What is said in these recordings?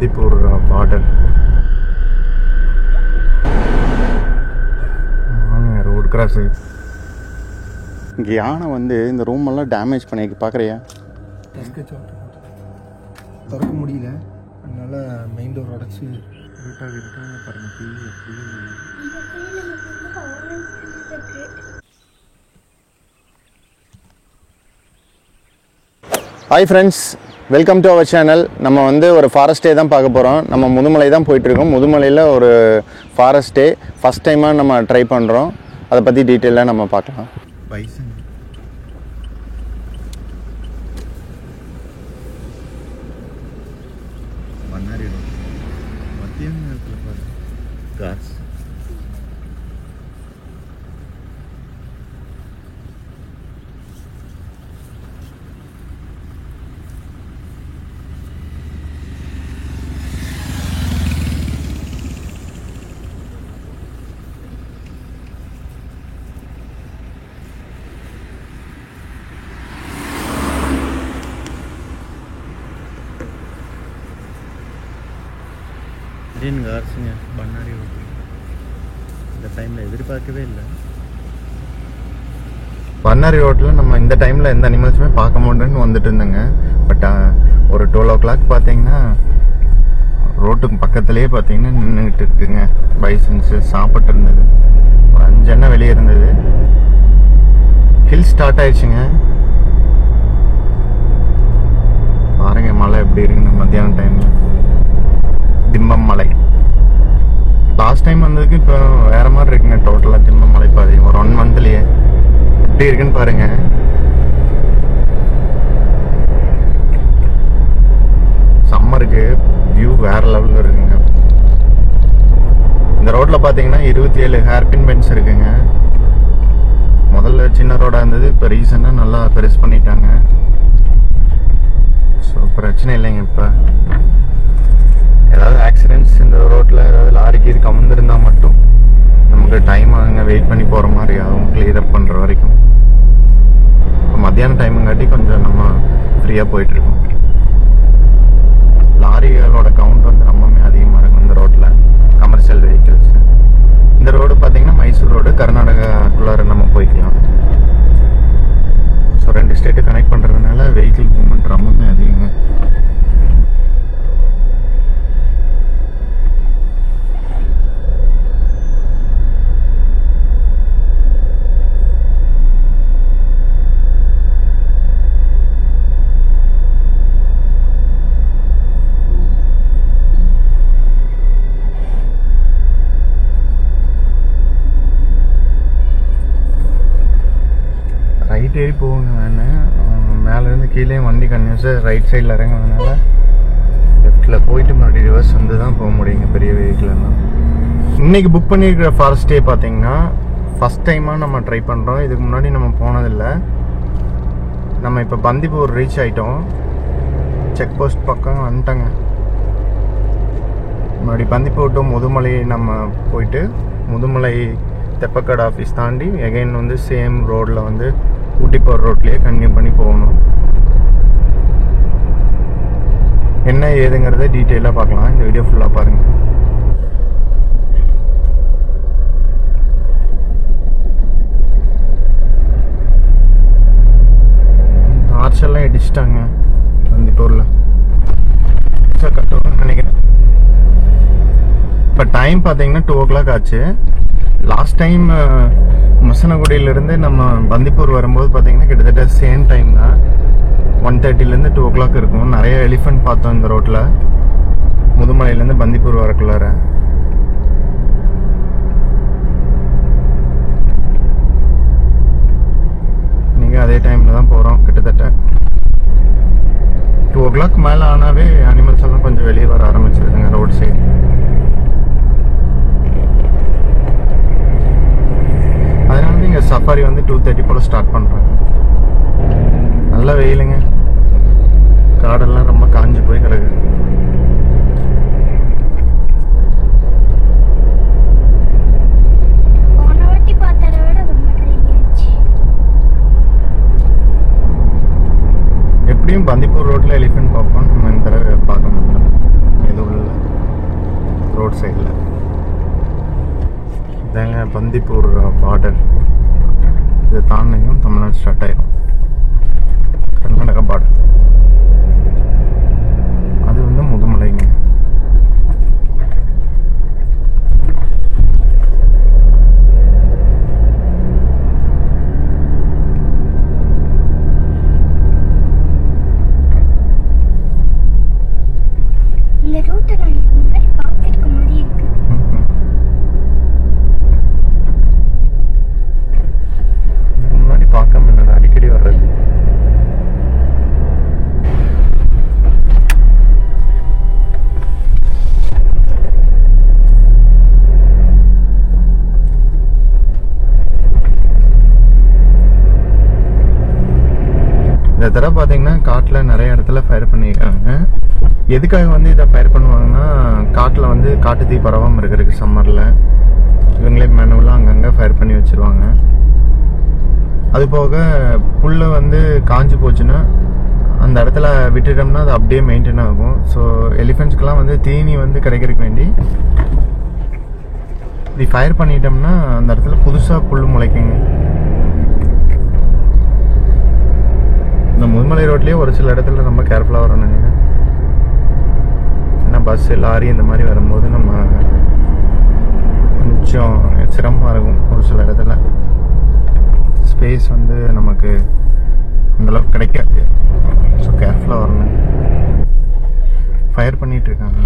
Bandipur border. Road cross. இங்கே யானை வந்து இந்த ரூம் எல்லாம் டேமேஜ் பண்ணிக்கு பார்க்குறியா? திறக்க முடியல, அதனால மெயின் டோர் உடச்சி hi friends, welcome to our channel. நம்ம வந்து ஒரு ஃபாரஸ்ட் டே தான் பார்க்க போகிறோம். நம்ம முதுமலை தான் போயிட்டுருக்கோம். முதுமலையில் ஒரு ஃபாரஸ்ட் டே ஃபஸ்ட் டைமாக நம்ம ட்ரை பண்ணுறோம். அதை பற்றி டீட்டெயிலாக நம்ம பார்க்கலாம். பைசன் மன்னாரி மத்தியம் கார்ஸ். இந்தியன் கார்ஸுங்க பண்ணாரி ரோட்டில். இந்த டைமில் எதிர்பார்க்கவே இல்லை. பண்ணாரி ரோட்டில் நம்ம இந்த டைமில் எந்த அனிமல்ஸுமே பார்க்க முடியும்னு வந்துட்டு இருந்தேங்க. பட் ஒரு 12 o'clock பார்த்தீங்கன்னா ரோட்டுக்கு பக்கத்துலேயே பார்த்தீங்கன்னா நின்றுக்கிட்டு இருக்குங்க பைசன்ஸு. சாப்பிட்டு இருந்தது ஒரு 5 எண்ணெய் வெளியே இருந்தது. ஹில் ஸ்டார்ட் ஆயிடுச்சுங்க. பாருங்க மழை எப்படி இருக்குன்னு மத்தியான டைமில். திம்பம் மலை லாஸ்ட் டைம் வந்ததுக்கு இப்போ வேற மாதிரி இருக்குங்க. டோட்டலாக திம்பம் மலை பாதை ஒரு 1 monthலயே எப்படி இருக்குன்னு பாருங்க. சம்மருக்கு வியூ வேற லெவலில் இருக்குங்க. இந்த ரோட்ல பார்த்தீங்கன்னா 27 ஹேர்பின் பென்ஸ் இருக்குங்க. முதல்ல சின்ன ரோடாக இருந்தது, இப்போ ரீசெண்டாக நல்லா பெருசு பண்ணிட்டாங்க. ஸோ பிரச்சனை இல்லைங்க. இப்போ ஏதாவது ஆக்சிடென்ட்ஸ் இந்த ரோட்டில் ஏதாவது லாரிக்கு இது கம்மிருந்தால் மட்டும் நமக்கு டைம் ஆகுங்க. வெயிட் பண்ணி போகிற மாதிரி ஆகும் கிளியர் அப் பண்ணுற வரைக்கும். இப்போ மத்தியான டைமுங்காட்டி கொஞ்சம் நம்ம ஃப்ரீயாக போயிட்டுருக்கோம். லாரிகளோட கவுண்ட் வந்து ரொம்பவே அதிகமாக இருக்கும் இந்த ரோட்டில், கமர்ஷியல் வெஹிக்கிள்ஸ். இந்த ரோடு பார்த்தீங்கன்னா மைசூர் ரோடு, கர்நாடகாக்குள்ளார நம்ம போய்க்கலாம். ஸோ 2 ஸ்டேட்டு கனெக்ட் பண்ணுறதுனால வெஹிக்கிள் மூவ்மெண்ட் ரொம்பவே அதிகங்க. ரைட் ஏறி போகுங்க வேணு. மேலேருந்து கீழே வண்டி கன்யூஸாக ரைட் சைடில் இறங்குனதுனால லெஃப்டில் போயிட்டு மறுபடியும் ரிவர்ஸ் வந்து தான் போக முடியுங்க பெரிய வெஹிக்கிள்லாம். இன்றைக்கி புக் பண்ணியிருக்கிற ஃபாரஸ்ட் டே பார்த்தீங்கன்னா ஃபஸ்ட் டைமாக நம்ம ட்ரை பண்ணுறோம். இதுக்கு முன்னாடி நம்ம போனதில்லை. நம்ம இப்போ பந்திப்பூர் ரீச் ஆகிட்டோம். செக் போஸ்ட் பக்கம் வந்துட்டோங்க. மறுபடி பந்திப்பூர் டு முதுமலை நம்ம போயிட்டு முதுமலை தெப்பக்காடு ஆஃபீஸ் தாண்டி எகைன் வந்து சேம் ரோடில் வந்து ஊட்டி போகிற ரோட்லேயே கன்டினியூ பண்ணி போகணும். என்ன ஏதுங்கிறத டீட்டெயிலாக பார்க்கலாம். இந்த வீடியோ ஃபுல்லாக பாருங்கள். ஆர்ச்செல்லாம் இடிச்சிட்டாங்க பந்திப்பூரில். கட்டுவாங்கன்னு நினைக்கிறேன். இப்போ டைம் பார்த்தீங்கன்னா 2 o'clock ஆச்சு. லாஸ்ட் டைம் மசனகுடியிலேருந்து நம்ம பந்திப்பூர் வரும்போது பார்த்தீங்கன்னா கிட்டத்தட்ட சேம் டைம் தான். 1:30லேருந்து 2 o'clock இருக்கும். நிறைய எலிஃபென்ட் பார்த்தோம் இந்த ரோட்டில் முதுமலையிலேருந்து பந்திப்பூர் வரக்குள்ளார. நீங்கள் அதே டைமில் தான் போகிறோம். கிட்டத்தட்ட 2 o'clock மேலே ஆனாவே அனிமல்ஸ் எல்லாம் கொஞ்சம் வெளியே வர ஆரம்பிச்சிருதுங்க ரோட் சைடு. அதனால இங்கே சஃபாரி வந்து 2:30 போல் ஸ்டார்ட் பண்ணுறாங்க. நல்ல வெயிலுங்க. காடெல்லாம் ரொம்ப காஞ்சி போய் கிடக்கு. எப்படியும் பந்திப்பூர் ரோட்டில் எலிஃபென்ட் பார்ப்போம். நம்ம இந்த தடவை பார்க்க மாட்டோம். எதுவும் இல்லை. பந்திப்பூர் பார்டர். இது தாண்டியும் தமிழ்நாடு ஸ்டார்ட் ஆயிரும். கர்நாடகா பார்டர். அது வந்து முதுமலைங்க. முன்னாடி பார்க்காம இல்லைடா, அடிக்கடி வர்றது. இந்த தடவை பார்த்தீங்கன்னா காட்டில் நிறைய இடத்துல ஃபயர் பண்ணியிருக்காங்க. எதுக்காக வந்து இதை ஃபயர் பண்ணுவாங்கன்னா, காட்டில் வந்து காட்டு தீ பரவாமல் இருக்கிறதுக்கு சம்மரில் இவங்களே மேனுவலாக அங்கங்கே ஃபயர் பண்ணி வச்சுருவாங்க. அது போக புல் வந்து காஞ்சி போச்சுன்னா அந்த இடத்துல விட்டுட்டோம்னா அது அப்படியே மெயின்டைன் ஆகும். ஸோ எலிஃபென்ட்ஸ்க்கெலாம் வந்து தீனி வந்து கிடைக்கிறதுக்கு வேண்டி இப்படி ஃபயர் பண்ணிட்டோம்னா அந்த இடத்துல புதுசாக புல் முளைக்குங்க. இந்த முதுமலை ரோட்லேயே ஒரு சில இடத்துல ரொம்ப கேர்ஃபுல்லாக வரணுங்க. ஏன்னா பஸ்ஸு லாரி இந்த மாதிரி வரும்போது நம்ம கொஞ்சம் சிரமமாக இருக்கும். ஒரு சில இடத்துல ஸ்பேஸ் வந்து நமக்கு அந்தளவுக்கு கிடைக்காது. ஸோ கேர்ஃபுல்லாக வரணும். ஃபயர் பண்ணிகிட்டு இருக்காங்க.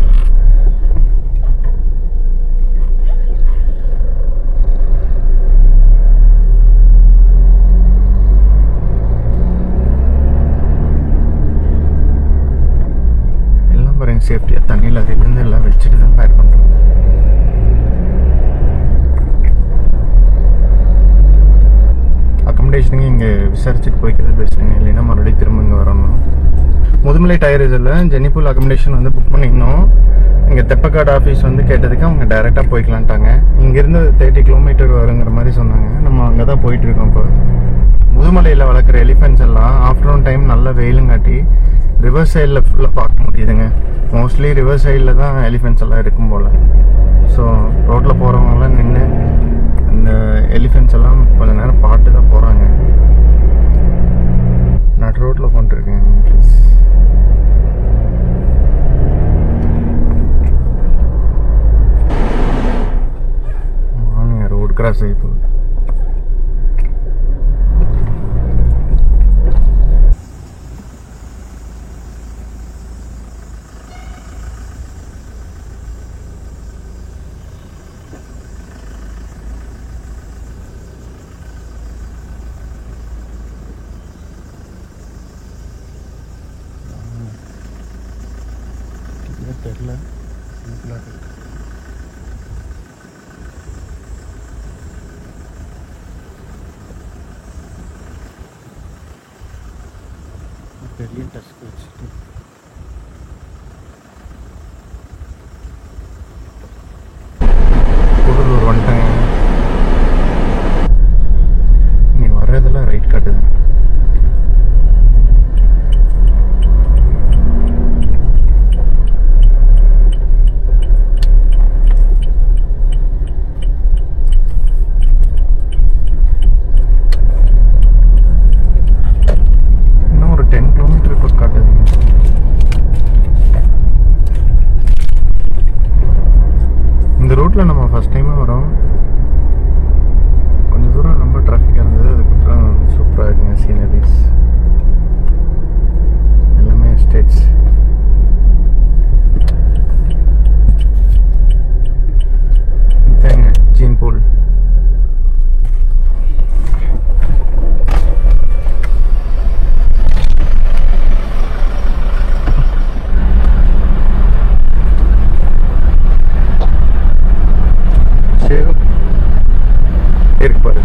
எல்லாம் பாருங்க சேஃப்டியாக தண்ணியில் அதுலேருந்து எல்லாம் வச்சுட்டு தான் ஃபயர் பண்ணுறாங்க. அக்கமடேஷனுங்க இங்கே விசாரிச்சுட்டு போய்க்கிறது பெஸ்ட்டுங்க. இல்லைன்னா மறுபடியும் திரும்ப இங்கே வரணும். முதுமலை டயரிஸில் ஜெனிபூல் அக்கமடேஷன் வந்து புக் பண்ணியிருந்தோம். இங்கே தெப்பக்காடு ஆஃபீஸ் வந்து கேட்டதுக்கு அவங்க டைரெக்டாக போய்க்கலான்ட்டாங்க. இங்கேருந்து 30 கிலோமீட்டர் வருங்கிற மாதிரி சொன்னாங்க. நம்ம அங்கே தான் போயிட்டுருக்கோம். இப்போ முதுமலையில் வளர்க்குற எலிஃபென்ட்ஸ் எல்லாம் ஆஃப்டர்நூன் டைம் நல்ல வெயிலுங்காட்டி ரிவர் சைடில் ஃபுல்லாக பார்க்க முடியுதுங்க. மோஸ்ட்லி ரிவர் சைடில் தான் எலிஃபென்ட்ஸ் எல்லாம் இருக்கும் போல். ஸோ ரோட்டில் போகிறவங்களாம் நின்று அந்த எலிஃபென்ட்ஸ் எல்லாம் கொஞ்ச நேரம் பாட்டு தான் போகிறாங்க. நடு ரோட்டில் கொண்டுருக்கேன். ப்ளீஸ் ரோடு கிராஸ் ஆகி போகுது. தெரியல. பெரிய டஸ்க் வச்சுட்டு கூடலூர் வந்துட்டாங்க. நீ வர்றதெல்லாம் ரைட் காட்டுது. நம்ம ஃபர்ஸ்ட் டைமே வரோம். கொஞ்சம் தூரம் ரொம்ப டிராஃபிக்காக இருந்தது. அதுக்கப்புறம் சூப்பராக இருக்குங்க. சீனரிஸ் எல்லாமே எஸ்டேட்ஸ். இதாங்க ஜீன்பூல். இருக்கு பாரு.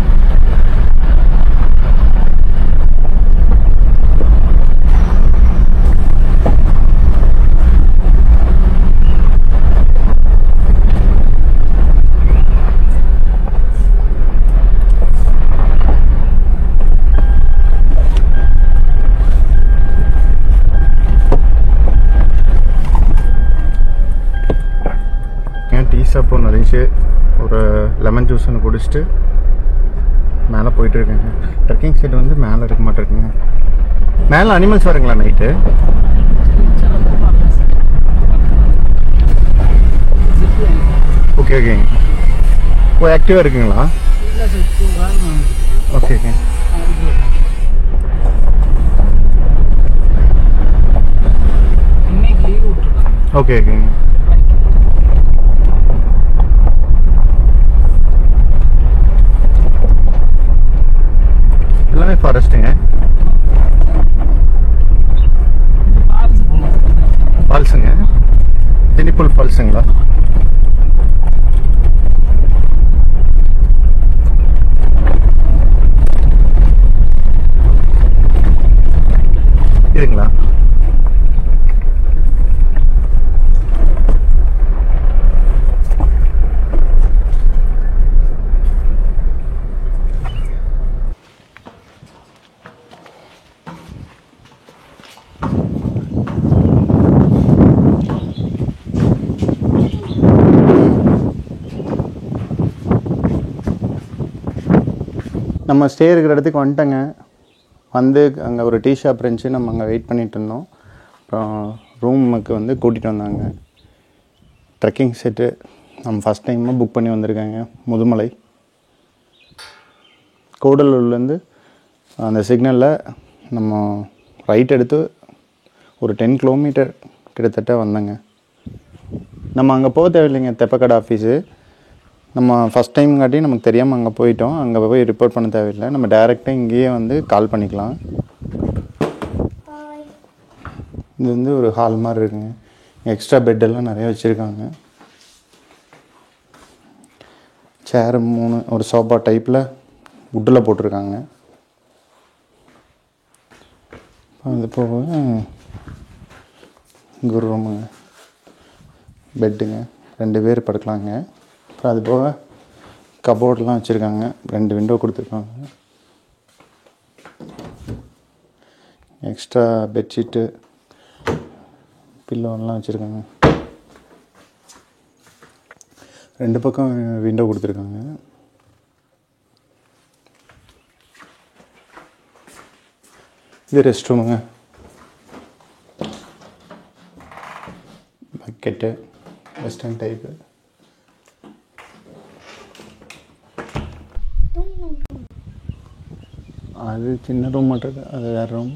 டீ ஷாப்பும் நிறைய ஒரு லெமன் ஜூஸ் ஒன்று குடிச்சிட்டு மேலே போயிட்டுருக்கேங்க. ட்ரெக்கிங் சைடு வந்து மேலே இருக்க மாட்டேருக்குங்க. மேலே அனிமல்ஸ் வருங்களா நைட்டு? ஓகே ஓகேங்க. ஓ ஆக்டிவாக இருக்குங்களா? Okay okay. ஓகே ஓகேங்க. எல்லாமே ஃபாரஸ்ட்டுங்க. ஃபால்ஸுங்க. ஜெனிபுல் ஃபால்ஸுங்களா? இதுங்களா? நம்ம ஸ்டே இருக்கிற இடத்துக்கு வந்துட்டோங்க. வந்து அங்கே ஒரு டீ ஷாப் இருந்துச்சு, நம்ம அங்கே வெயிட் பண்ணிகிட்டு இருந்தோம். அப்புறம் ரூமுக்கு வந்து கூட்டிகிட்டு வந்தாங்க. ட்ரெக்கிங் செட்டு நம்ம ஃபஸ்ட் டைமாக புக் பண்ணி வந்திருக்காங்க. முதுமலை கூடலூர்லேருந்து அந்த சிக்னலில் நம்ம ரைட் எடுத்து ஒரு 10 கிலோமீட்டர் கிட்டத்தட்ட வந்தேங்க. நம்ம அங்கே போக தேவையில்லைங்க. தெப்பக்கடை ஆஃபீஸு நம்ம ஃபஸ்ட் டைம் காட்டி நமக்கு தெரியாமல் அங்கே போயிட்டோம். அங்கே போய் ரிப்போர்ட் பண்ண தேவையில்லை. நம்ம டைரெக்டாக இங்கேயே வந்து கால் பண்ணிக்கலாம். இது வந்து ஒரு ஹால் மாதிரி இருக்குங்க. எக்ஸ்ட்ரா பெட்டெல்லாம் நிறைய வச்சுருக்காங்க. சேரு 3, ஒரு சோஃபா டைப்பில் வுட்டில் போட்டிருக்காங்க. அது போக இங்கே ஒரு ரூமுங்க, பெட்டுங்க, 2 பேர் படுக்கலாங்க. அப்புறம் அது போக கபோர்டெலாம் வச்சுருக்காங்க. 2 விண்டோ கொடுத்துருக்காங்க. எக்ஸ்ட்ரா பெட்ஷீட்டு, பில்லோலாம் வச்சுருக்காங்க. 2 பக்கம் விண்டோ கொடுத்துருக்காங்க. இது ரெஸ்ட் ரூமுங்க. Bucket western type. அது சின்ன ரூம் மட்டும் இருக்குது, அது வேறு ரூம்.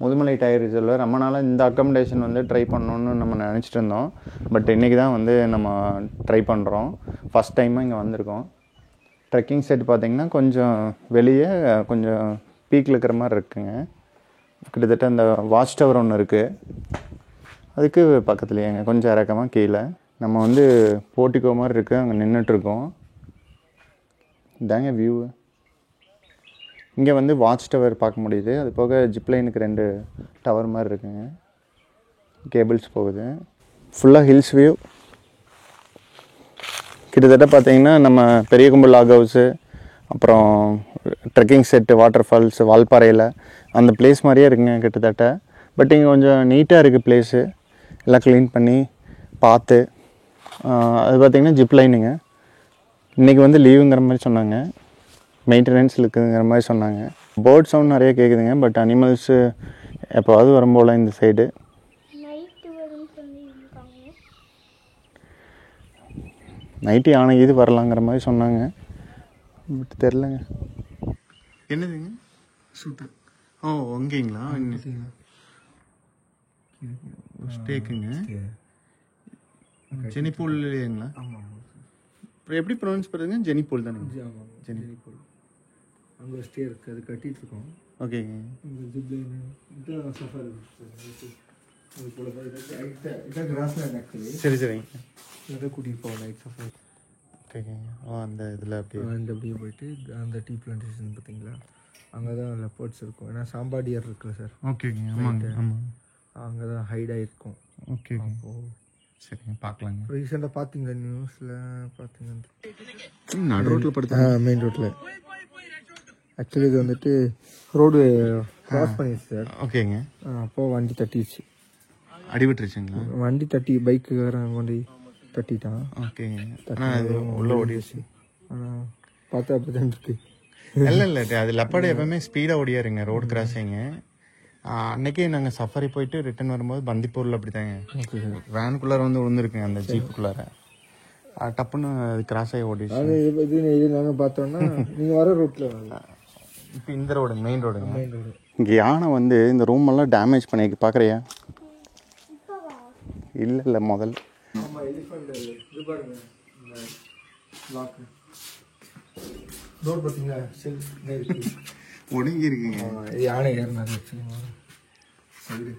முதுமலை டயர் ரிசர்வில் ரொம்ப நாளாக இந்த அக்காமடேஷன் வந்து ட்ரை பண்ணணுன்னு நம்ம நினச்சிட்டு இருந்தோம். பட் இன்றைக்கி தான் வந்து நம்ம ட்ரை பண்ணுறோம். ஃபஸ்ட் டைமாக இங்கே வந்திருக்கோம். ட்ரெக்கிங் செட் பார்த்திங்கன்னா கொஞ்சம் வெளியே கொஞ்சம் பீக்கில் இருக்கிற மாதிரி இருக்குங்க. கிட்டத்தட்ட அந்த வாட்ச் டவர் ஒன்று இருக்குது, அதுக்கு பக்கத்துலேயேங்க கொஞ்சம் இறக்கமாக கீழே. நம்ம வந்து போர்ட்டிகோ மாதிரி இருக்குது, அங்கே நின்றுட்டுருக்கோம். இதாங்க வியூ. இங்கே வந்து வாட்ச் டவர் பார்க்க முடியுது. அது போக ஜிப்லைனுக்கு 2 டவர் மாதிரி இருக்குங்க. கேபிள்ஸ் போகுது. ஃபுல்லாக ஹில்ஸ் வியூ. கிட்டத்தட்ட பார்த்திங்கன்னா நம்ம பெரிய கும்பல் லாக் ஹவுஸு, அப்புறம் ட்ரெக்கிங் செட்டு, வாட்டர் ஃபால்ஸ், வால்பாறையில் அந்த பிளேஸ் மாதிரியே இருக்குங்க கிட்டத்தட்ட. பட் இங்கே கொஞ்சம் நீட்டாக இருக்குது பிளேஸு. எல்லாம் க்ளீன் பண்ணி பார்த்து. அது பார்த்திங்கன்னா ஜிப்லைனுங்க. இன்றைக்கி வந்து லீவுங்கிற மாதிரி சொன்னாங்க, மெயின்டெனன்ஸில் இருக்குதுங்கிற மாதிரி சொன்னாங்க. பேர்ட் சவுண்ட் நிறைய கேட்குதுங்க. பட் அனிமல்ஸு எப்போவாவது வரும்போல் இந்த சைடு நைட்டு யானை இது வரலாங்கிற மாதிரி சொன்னாங்க. பட் தெரிலங்க. என்னதுங்க ஷூட்டு? ஓ அங்கேங்களா? ஸ்டேக்குங்க. ஜெனிபூல் இல்லைங்களா? ஆமாம். அப்புறம் எப்படி ப்ரொனவுன்ஸ் பண்ணுறதுங்க? ஜெனிபூல் தானே? ஆமாம், ஜெனிபூல். அங்கே ஸ்டே இருக்குது, அது கட்டிகிட்ருக்கோம். ஓகேங்க. இங்கே ஜிப்லைனு இதான் சஃபாரி. இதான் கிராஸ்லேண்ட் ஆக்சுவலி. சரி சரிங்க. இதை கூட்டிகிட்டு போவோம் நைட் சஃபாரி. ஓகேங்க. அந்த இதில் அப்படியே இந்த அப்படியே போயிட்டு அந்த டீ பிளான்டேஷன் பார்த்தீங்களா, அங்கே தான் லெப்பர்ட்ஸ் இருக்கும். ஏன்னா சாம்பாடியர் இருக்குல்ல சார். ஓகேங்க. ஆமாங்க ஆமாம். அங்கே தான் ஹைட் ஆகிருக்கும். ஓகே. அப்போது சரிங்க, பார்க்கலாங்க. ரீசெண்டாக பார்த்தீங்களா நியூஸில்? பார்த்தீங்கன்னா நடு ரோட்டில் படுத்து. மெயின் ரோட்டில். ஆக்சுவலி இது வந்துட்டு ரோடு கிராஸ் பண்ணிடுச்சு சார். ஓகேங்க. அப்போது வண்டி தட்டிடுச்சு. அடிபட்டுருச்சுங்களா? வண்டி தட்டி பைக்கு வேறு கொண்டு தட்டிட்டான். ஓகேங்க. ஆனால் அது உள்ளே ஓடிடுச்சு. பார்த்தா அப்படி தான் இருக்கு. இல்லை அது லெப்பர்டு எப்பவுமே ஸ்பீடாக ஓடியாருங்க ரோடு கிராசிங்கு. அன்னைக்கே நாங்கள் சஃபாரி போயிட்டு ரிட்டர்ன் வரும்போது பந்திப்பூரில் அப்படித்தாங்க வேனுக்குள்ளார வந்து விழுந்துருக்குங்க அந்த ஜீப்புக்குள்ளார. டப்புன்னு அது கிராஸ் ஆகி ஓடிடுச்சு. அது இது நாங்கள் பார்த்தோன்னா நீங்கள் வர ரோட்டில் இப்போ இந்த ரோடு மெயின் ரோடுங்க. Main road. இங்கே யானை வந்து இந்த ரூம் எல்லாம் டேமேஜ் பண்ணிருக்கு பார்க்குறியா? இல்லை முதல்ல ஆமாம் எலிஃபண்ட் இது பாருங்க இந்த லாக்கு டோர் பார்த்தீங்களா செல் ஒடுங்கி இருக்குங்க. யானை ஏறினாரு சைடு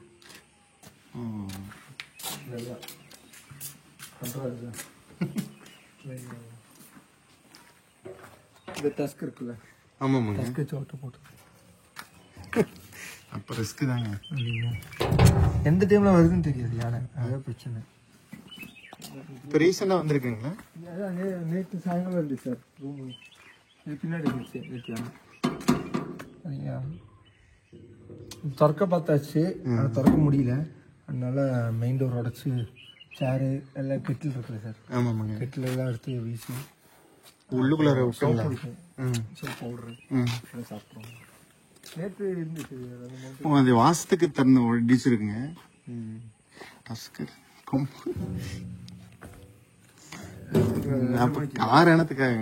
நல்லா பண்ணுறாரு. இந்த டஸ்க் இருக்குல்ல, ஆமாம்மாங்க, டஸ்க்கு சோட்டை போட்டு அப்போ ரிஸ்க்கு தாங்க. எந்த டைமில் வருதுன்னு தெரியாது யானை, அதான் பிரச்சனை. இப்போ ரீசெண்டாக வந்திருக்குங்களா? அதான் நேற்று சாயங்காலம் இருந்துச்சு சார் ரூமு, இது பின்னாடி இருந்துச்சு நேற்று யானை. திறக்க பார்த்தாச்சு, ஆனால் திறக்க முடியல. அதனால மெயின் டோர் உடச்சி சேரு எல்லாம் கெட்டில் இருக்குல்ல சார், ஆமாம்மாங்க, கெட்டில் எல்லாம் எடுத்து வீசி உள்ளுக்குள்ளார விட்டுங்களா? சோப் பவுடரு சாப்பிட்றோம். நேற்று இருந்துச்சு அது வாசத்துக்கு தந்து ஒடிச்சிருக்குங்க. டஸ்கர் கார் எனத்துக்காக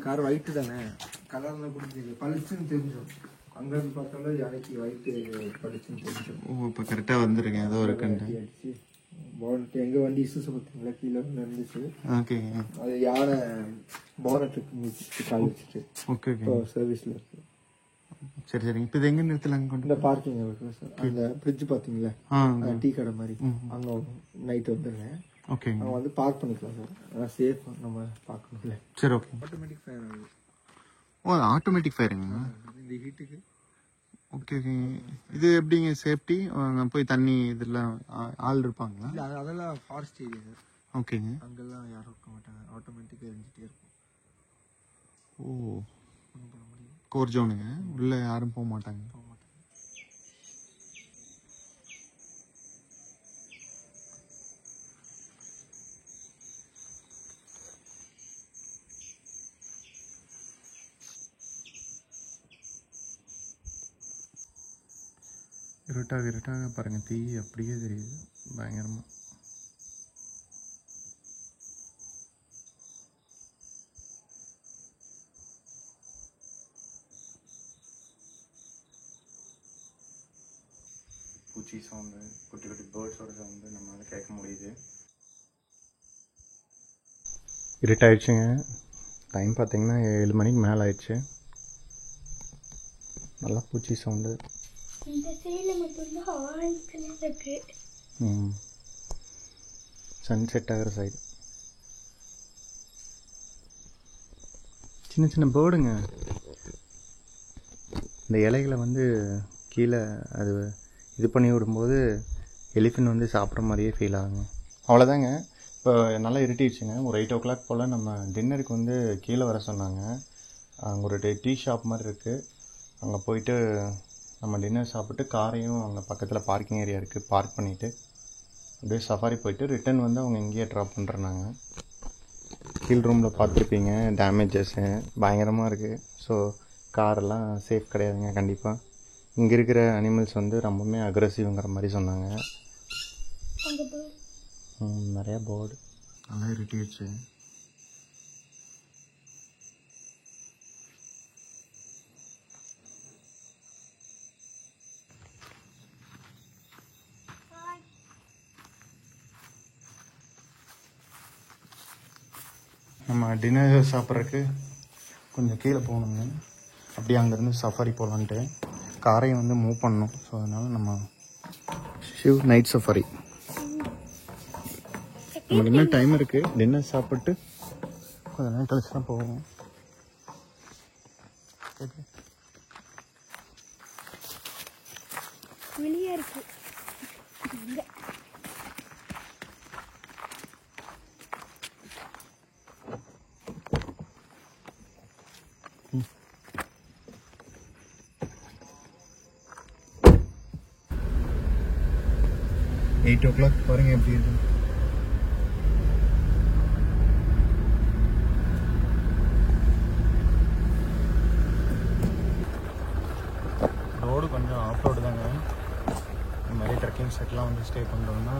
கார் ஒயிட்டு தானே, கலர்ல கூட தெரியும், பளிச்சுன்னு தெரிஞ்சோம். அங்கேருந்து பார்த்தாலும் யானைக்கு ஒயிட்டு பளிச்சுன்னு தெரிஞ்சோம். ஓ, இப்போ கரெக்டாக வந்துருங்க. ஏதோ இருக்குன்ட்டு அடிச்சு போனட் எங்கள் வண்டி இசுசு பார்த்தீங்களா கீழே இருந்துச்சு. ஓகேங்க. அது யானை போனட்டுக்கு மிதிச்சு கால் வச்சுட்டு ஓகே இப்போ சர்வீஸில் இருக்கு. சரி சரிங்க. இப்போ இது எங்கே நிறுத்தலாங்க? கொண்டு இந்த பார்க்கிங் இருக்குல்ல சார், அந்த ஃப்ரிட்ஜ் பார்த்தீங்களா, டீ கடை மாதிரி, அங்கே நைட்டு வந்துடுறேன். ஓகேங்க, நம்ம வந்து பார்க் பண்ணிக்கலாம் சார், ஆனால் சேஃப் நம்ம பார்க்கணும்ல. சரி ஓகே. ஆட்டோமேட்டிக் ஃபயர் ஆகுது. ஓ, அது ஆட்டோமேட்டிக் ஃபயருங்க. இந்த ஹீட்டுக்கு ஓகே ஓகே. இது எப்படிங்க சேஃப்டி? போய் தண்ணி இதெல்லாம் ஆள் இருப்பாங்களா? இல்லை அதெல்லாம் ஃபாரஸ்ட் ஏரியா சார். ஓகேங்க. அங்கெல்லாம் யாரும் இருக்க மாட்டாங்க, ஆட்டோமேட்டிக்காக எரிஞ்சிட்டே இருக்கும். ஓ, கோர் ஜோனுங்க, உள்ளே யாரும் போக மாட்டாங்க. இருட்டாக பாருங்க, தீ அப்படியே தெரியுது பயங்கரமா. பூச்சி சவுண்டு, குட்டி குட்டி பேர்ட்ஸோட சவுண்டு நம்மளால கேட்க முடியுது. இருட்டாயிடுச்சுங்க. டைம் பார்த்தீங்கன்னா 7 மணிக்கு மேலே ஆயிடுச்சு. நல்லா பூச்சி சவுண்டு. இந்த சைடில் மட்டும்தான் ஆரஞ்சு கலர் இருக்கு. சன்செட் ஆகிற சைடு சின்ன சின்ன பேர்டுங்க. இந்த இலைகளை வந்து கீழே அது இது பண்ணி விடும்போது எலிஃபண்ட் வந்து சாப்பிட்ற மாதிரியே ஃபீல் ஆகுங்க. அவ்வளோதாங்க. இப்போ நல்லா இருட்டிடுச்சுங்க. ஒரு 8 o'clock போல் நம்ம டின்னருக்கு வந்து கீழே வர சொன்னாங்க. அங்கே ஒரு டீ ஷாப் மாதிரி இருக்குது, அங்கே போயிட்டு நம்ம டின்னர் சாப்பிட்டு காரையும் அங்கே பக்கத்தில் பார்க்கிங் ஏரியா இருக்குது, பார்க் பண்ணிவிட்டு அப்படியே சஃபாரி போயிட்டு ரிட்டன் வந்து அவங்க இங்கேயே ட்ராப் பண்ணுறாங்க. கீழ் ரூமில் பார்த்துருப்பீங்க, டேமேஜஸ்ஸு பயங்கரமாக இருக்குது. ஸோ காரெல்லாம் சேஃப் கிடையாதுங்க கண்டிப்பாக. இங்கே இருக்கிற அனிமல்ஸ் வந்து ரொம்பவுமே அக்ரெசிவ்ங்கிற மாதிரி சொன்னாங்க. நிறையா போர்டு நல்லா இருட்டிடுச்சு. நம்ம டின்னர் சாப்பிட்றதுக்கு கொஞ்சம் கீழே போகணுங்க. அப்படியே அங்கேருந்து சஃபாரி போகலான்ட்டு காரையும் வந்து மூவ் பண்ணணும். ஸோ அதனால் நம்ம ஷிவ் நைட் சஃபாரி. நமக்கு இன்னும் டைம் இருக்குது. டின்னர் சாப்பிட்டு கொஞ்சம் நேரம் கழிச்சு தான் போவோம். ஓகே, வெளியே இருக்கு. $8 o'clock பாருங்க எப்படி இருக்கு. சன்செட்லாம் வந்து ஸ்டே பண்ணுறோம்னா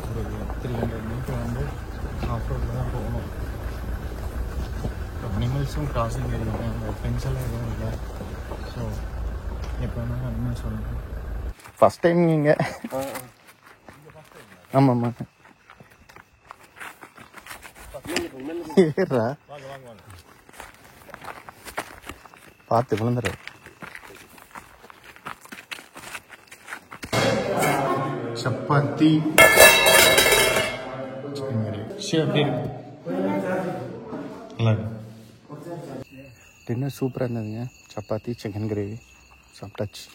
ஒரு 300 மீட்டர் வந்து ஆஃப் ரோட்டில் தான் போகணும். அனிமல்ஸும் கிராசிங் தெரியுங்க, அந்த ஃப்ரெண்ட்ஸ் எல்லாம் எதுவும் இல்லை. ஸோ எப்போ வேணாலும் அனிமல்ஸ் வந்து ஃபஸ்ட் டைம் நீங்கள்? ஆமாம்மா. ஏறா பார்த்து விழுந்துரு. சப்பாத்தி சிக்கன் கறி எப்படி இருக்கு? நல்லா இருக்கு. டின்னர் சூப்பராக இருந்ததுங்க. சப்பாத்தி சிக்கன் கிரேவி சாப்பிட்டாச்சு.